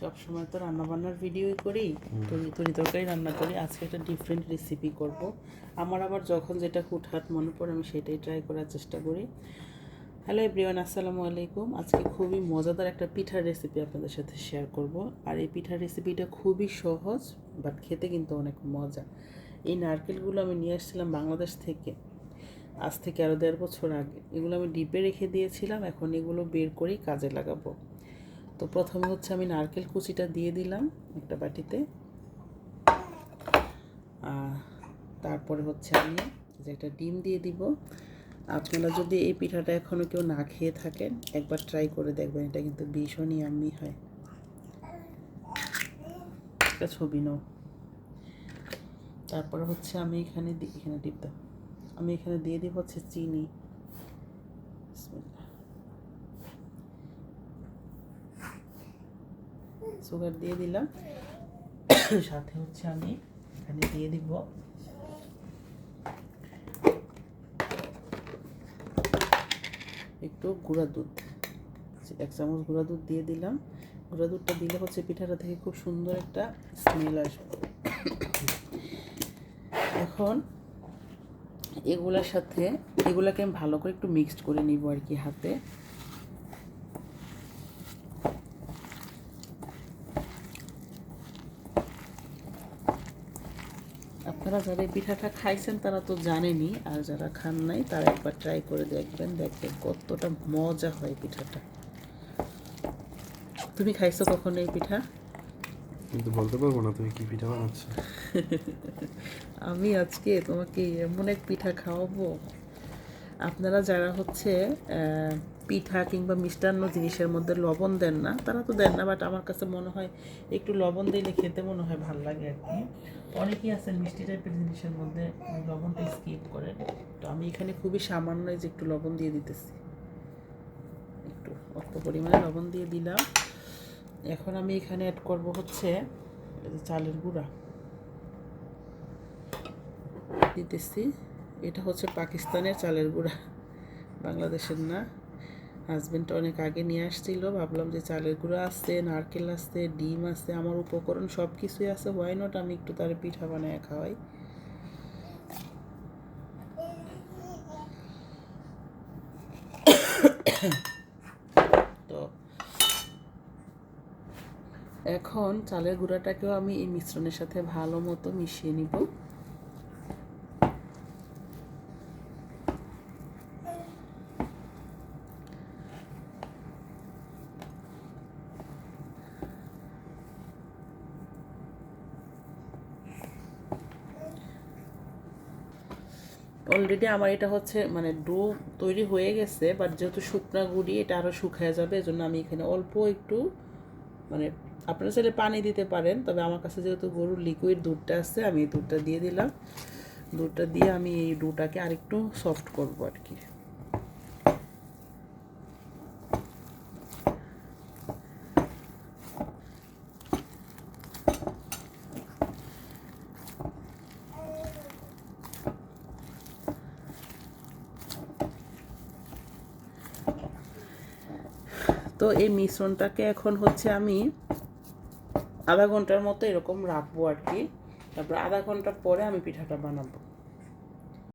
সবসময় তো রান্নাবান্নার ভিডিওই করি, তরি তরকারি রান্না করি। আজকে একটা ডিফারেন্ট রেসিপি করব। আমার আবার যখন যেটা হুটহাট মনে পড়ে আমি সেটাই ট্রাই করার চেষ্টা করি। হ্যালো এভরিওয়ান, আসসালামু আলাইকুম। আজকে খুবই মজাদার একটা পিঠার রেসিপি আপনাদের সাথে শেয়ার করব। আর এই পিঠার রেসিপিটা খুবই সহজ, বাট খেতে কিন্তু অনেক মজা। এই নারকেলগুলো আমি নিয়ে আসছিলাম বাংলাদেশ থেকে, আজ থেকে আরও 1.5 বছর আগে। এগুলো আমি ডিপে রেখে দিয়েছিলাম, এখন এগুলো বের করেই কাজে লাগাবো। তো প্রথমে হচ্ছে আমি নারকেল কুচিটা দিয়ে দিলাম একটা বাটিতে। তারপরে হচ্ছে আমি যে একটা ডিম দিয়ে দিব। আপনারা যদি এই পিঠাটা এখনও কেউ না খেয়ে থাকেন, একবার ট্রাই করে দেখবেন, এটা কিন্তু ভীষণই ইয়াম্মি হয়। একটা ছবি নাও। তারপরে হচ্ছে আমি এখানে ডিপ দাও। আমি এখানে দিয়ে দিব হচ্ছে চিনি। সুগার দিয়ে দিলাম। সাথে হচ্ছে আমি এখানে দিয়ে দিব একটু গুঁড়া দুধ, 1 চামচ গুঁড়া দুধ দিয়ে দিলাম। গুঁড়া দুধটা দিলে হচ্ছে পিঠাটা থেকে খুব সুন্দর একটা স্মেল আসবে। এখন এগুলাকে আমি ভালো করে একটু মিক্সড করে নিব আর কি হাতে। আপনারা যারা এই পিঠাটা খাইছেন তারা তো জানেনই, আর যারা খান নাই তারা একবার ট্রাই করে দেখবেন কতটা মজা হয় পিঠাটা। তুমি খাইছো কখনো এই পিঠা? কিন্তু বলতে পারবো না তুমি কি পিঠা বানাচ্ছ। আমি আজকে তোমাকে এমন এক পিঠা খাওয়াবো। আপনারা যারা হচ্ছে পিঠা কিংবা মিষ্টান্ন জিনিসের মধ্যে লবণ দেন না, তারা তো দেন না, বাট আমার কাছে মনে হয় একটু লবণ দিলে খেতে মনে হয় ভালো লাগে আর কি। অনেকেই আছেন মিষ্টি টাইপের জিনিসের মধ্যে লবণটা স্কিপ করেন, তো আমি এখানে খুবই সামান্য যে একটু লবণ দিয়ে দিতেছি, একটু অল্প পরিমাণে লবণ দিয়ে দিলাম। এখন আমি এখানে অ্যাড করব হচ্ছে চালের গুঁড়া দিতেছি। এটা হচ্ছে পাকিস্তানের চালের গুঁড়া, বাংলাদেশের না। হাজব্যান্ড অনেক আগে নিয়ে আসছিল, ভাবলাম যে চালের গুঁড়া আছে, নারকেল আছে, ডিম আছে, আমার উপকরণ সব কিছুই আছে, হোয়াই নট আমি একটু তার পিঠা বানায় খাওয়াই। তো এখন চালের গুঁড়াটাকেও আমি এই মিশ্রণের সাথে ভালো মতো মিশিয়ে নিব। অলরেডি আমার এটা হচ্ছে মানে ডো তৈরি হয়ে গেছে, বাট যেহেতু শুকনা গুঁড়ি এটা আরও শুকায় যাবে, এজন্য আমি এখানে অল্প একটু মানে আপনারা চাইলে পানি দিতে পারেন, তবে আমার কাছে যেহেতু গরুর লিকুইড দুধটা আছে আমি এই দুধটা দিয়ে দিলাম। দুধটা দিয়ে আমি এই ডোটাকে আরেকটু সফট করবো আর কি। তো এই মিশ্রণটাকে এখন হচ্ছে আমি আধা ঘন্টার মতো এরকম রাখবো আর কি। তারপর আধা ঘন্টা পরে আমি পিঠাটা বানাবো।